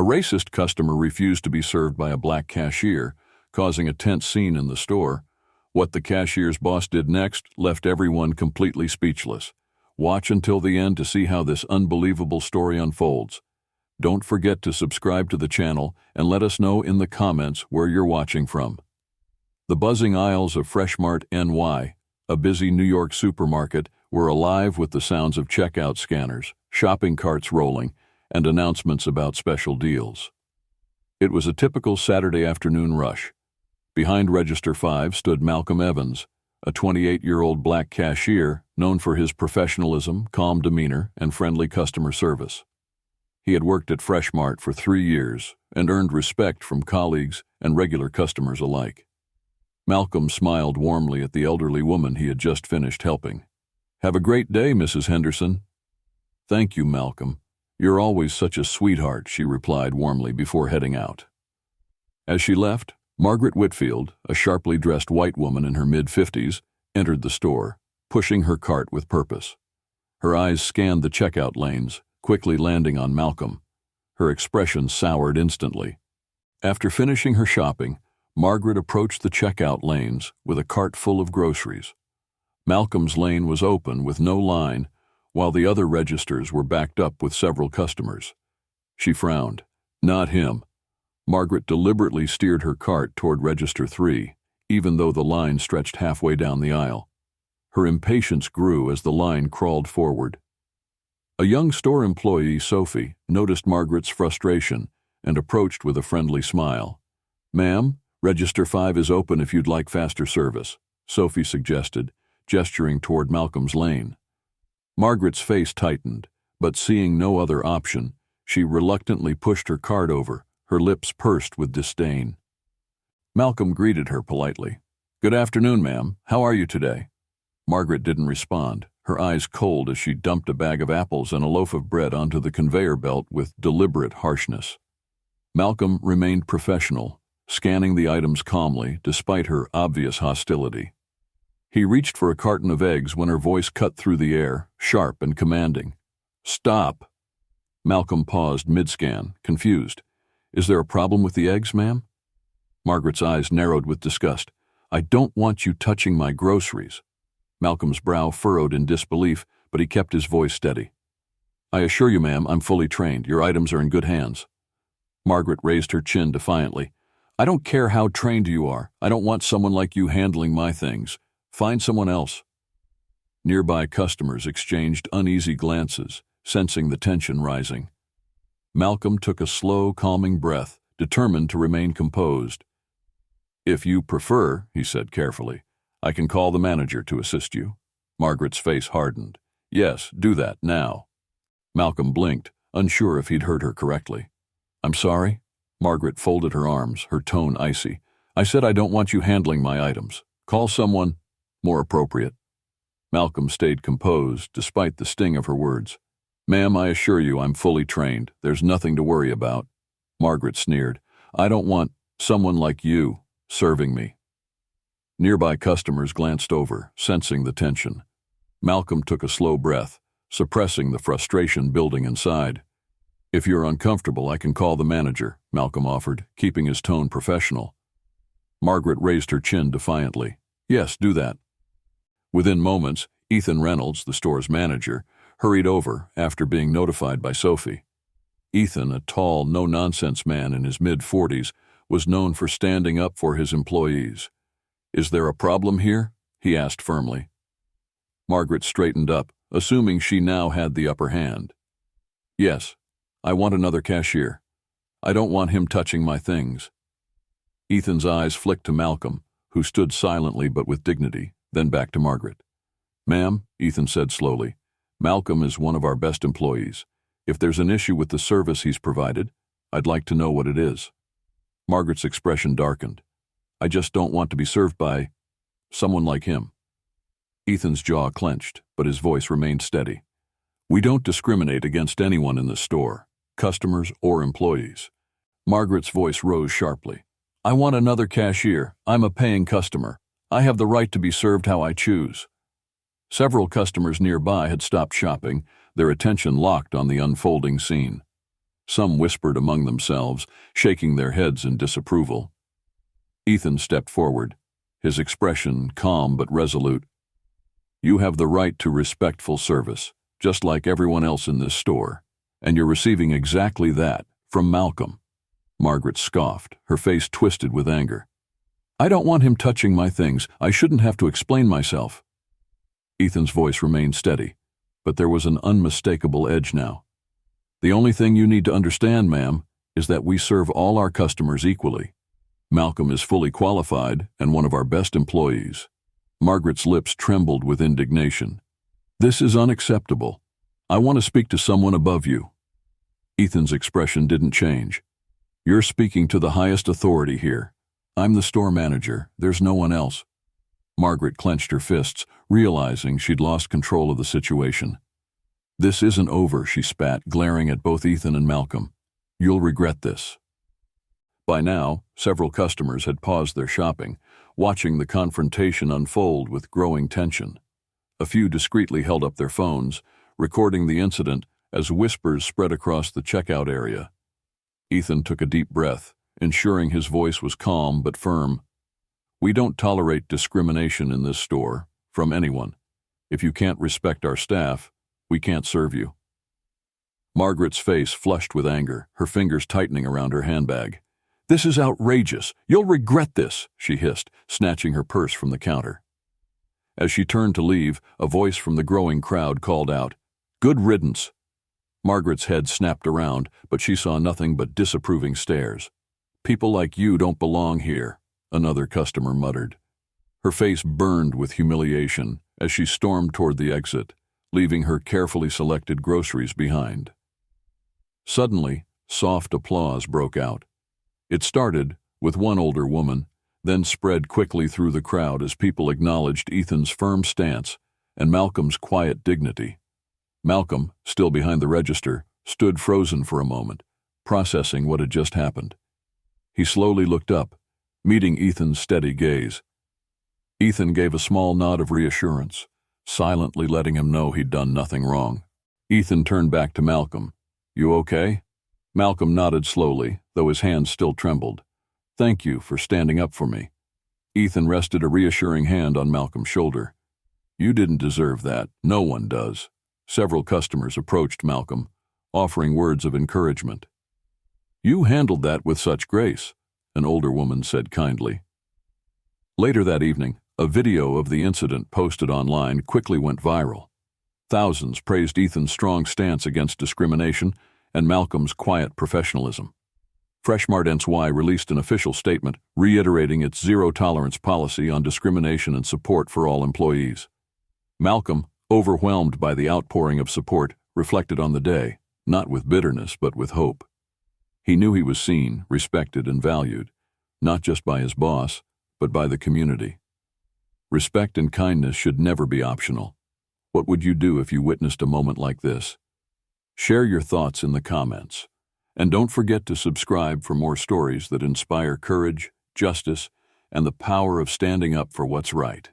A racist customer refused to be served by a black cashier, causing a tense scene in the store. What the cashier's boss did next left everyone completely speechless. Watch until the end to see how this unbelievable story unfolds. Don't forget to subscribe to the channel and let us know in the comments where you're watching from. The buzzing aisles of Freshmart NY, a busy New York supermarket, were alive with the sounds of checkout scanners, shopping carts rolling, and announcements about special deals. It was a typical Saturday afternoon rush. Behind Register 5 stood Malcolm Evans, a 28-year-old black cashier known for his professionalism, calm demeanor, and friendly customer service. He had worked at Freshmart for 3 years and earned respect from colleagues and regular customers alike. Malcolm smiled warmly at the elderly woman he had just finished helping. "Have a great day, Mrs. Henderson." "Thank you, Malcolm. You're always such a sweetheart," she replied warmly before heading out. As she left, Margaret Whitfield, a sharply dressed white woman in her mid-50s, entered the store, pushing her cart with purpose. Her eyes scanned the checkout lanes, quickly landing on Malcolm. Her expression soured instantly. After finishing her shopping, Margaret approached the checkout lanes with a cart full of groceries. Malcolm's lane was open with no line, while the other registers were backed up with several customers. She frowned. Not him. Margaret deliberately steered her cart toward Register 3, even though the line stretched halfway down the aisle. Her impatience grew as the line crawled forward. A young store employee, Sophie, noticed Margaret's frustration and approached with a friendly smile. "Ma'am, Register 5 is open if you'd like faster service," Sophie suggested, gesturing toward Malcolm's lane. Margaret's face tightened, but seeing no other option, she reluctantly pushed her cart over, her lips pursed with disdain. Malcolm greeted her politely. "Good afternoon, ma'am. How are you today?" Margaret didn't respond, her eyes cold as she dumped a bag of apples and a loaf of bread onto the conveyor belt with deliberate harshness. Malcolm remained professional, scanning the items calmly despite her obvious hostility. He reached for a carton of eggs when her voice cut through the air, sharp and commanding. "Stop!" Malcolm paused mid-scan, confused. "Is there a problem with the eggs, ma'am?" Margaret's eyes narrowed with disgust. "I don't want you touching my groceries." Malcolm's brow furrowed in disbelief, but he kept his voice steady. "I assure you, ma'am, I'm fully trained. Your items are in good hands." Margaret raised her chin defiantly. "I don't care how trained you are. I don't want someone like you handling my things. Find someone else." Nearby customers exchanged uneasy glances, sensing the tension rising. Malcolm took a slow, calming breath, determined to remain composed. "If you prefer," he said carefully, "I can call the manager to assist you." Margaret's face hardened. "Yes, do that, now." Malcolm blinked, unsure if he'd heard her correctly. "I'm sorry?" Margaret folded her arms, her tone icy. "I said I don't want you handling my items. Call someone more appropriate." Malcolm stayed composed, despite the sting of her words. "Ma'am, I assure you I'm fully trained. There's nothing to worry about." Margaret sneered. "I don't want someone like you serving me." Nearby customers glanced over, sensing the tension. Malcolm took a slow breath, suppressing the frustration building inside. "If you're uncomfortable, I can call the manager," Malcolm offered, keeping his tone professional. Margaret raised her chin defiantly. "Yes, do that." Within moments, Ethan Reynolds, the store's manager, hurried over after being notified by Sophie. Ethan, a tall, no-nonsense man in his mid-40s, was known for standing up for his employees. "Is there a problem here?" he asked firmly. Margaret straightened up, assuming she now had the upper hand. "Yes, I want another cashier. I don't want him touching my things." Ethan's eyes flicked to Malcolm, who stood silently but with dignity, then back to Margaret. "Ma'am," Ethan said slowly, "Malcolm is one of our best employees. If there's an issue with the service he's provided, I'd like to know what it is." Margaret's expression darkened. "I just don't want to be served by someone like him." Ethan's jaw clenched, but his voice remained steady. "We don't discriminate against anyone in the store, customers or employees." Margaret's voice rose sharply. "I want another cashier. I'm a paying customer. I have the right to be served how I choose." Several customers nearby had stopped shopping, their attention locked on the unfolding scene. Some whispered among themselves, shaking their heads in disapproval. Ethan stepped forward, his expression calm but resolute. "You have the right to respectful service, just like everyone else in this store, and you're receiving exactly that from Malcolm." Margaret scoffed, her face twisted with anger. "I don't want him touching my things. I shouldn't have to explain myself." Ethan's voice remained steady, but there was an unmistakable edge now. "The only thing you need to understand, ma'am, is that we serve all our customers equally. Malcolm is fully qualified and one of our best employees." Margaret's lips trembled with indignation. "This is unacceptable. I want to speak to someone above you." Ethan's expression didn't change. "You're speaking to the highest authority here. I'm the store manager. There's no one else." Margaret clenched her fists, realizing she'd lost control of the situation. "This isn't over," she spat, glaring at both Ethan and Malcolm. "You'll regret this." By now, several customers had paused their shopping, watching the confrontation unfold with growing tension. A few discreetly held up their phones, recording the incident as whispers spread across the checkout area. Ethan took a deep breath, ensuring his voice was calm but firm. "We don't tolerate discrimination in this store, from anyone. If you can't respect our staff, we can't serve you." Margaret's face flushed with anger, her fingers tightening around her handbag. "This is outrageous. You'll regret this," she hissed, snatching her purse from the counter. As she turned to leave, a voice from the growing crowd called out, "Good riddance." Margaret's head snapped around, but she saw nothing but disapproving stares. "People like you don't belong here," another customer muttered. Her face burned with humiliation as she stormed toward the exit, leaving her carefully selected groceries behind. Suddenly, soft applause broke out. It started with one older woman, then spread quickly through the crowd as people acknowledged Ethan's firm stance and Malcolm's quiet dignity. Malcolm, still behind the register, stood frozen for a moment, processing what had just happened. He slowly looked up, meeting Ethan's steady gaze. Ethan gave a small nod of reassurance, silently letting him know he'd done nothing wrong. Ethan turned back to Malcolm. "You okay?" Malcolm nodded slowly, though his hands still trembled. "Thank you for standing up for me." Ethan rested a reassuring hand on Malcolm's shoulder. "You didn't deserve that. No one does." Several customers approached Malcolm, offering words of encouragement. "You handled that with such grace," an older woman said kindly. Later that evening, a video of the incident posted online quickly went viral. Thousands praised Ethan's strong stance against discrimination and Malcolm's quiet professionalism. Freshmart NY released an official statement reiterating its zero-tolerance policy on discrimination and support for all employees. Malcolm, overwhelmed by the outpouring of support, reflected on the day, not with bitterness but with hope. He knew he was seen, respected, and valued, not just by his boss, but by the community. Respect and kindness should never be optional. What would you do if you witnessed a moment like this? Share your thoughts in the comments. And don't forget to subscribe for more stories that inspire courage, justice, and the power of standing up for what's right.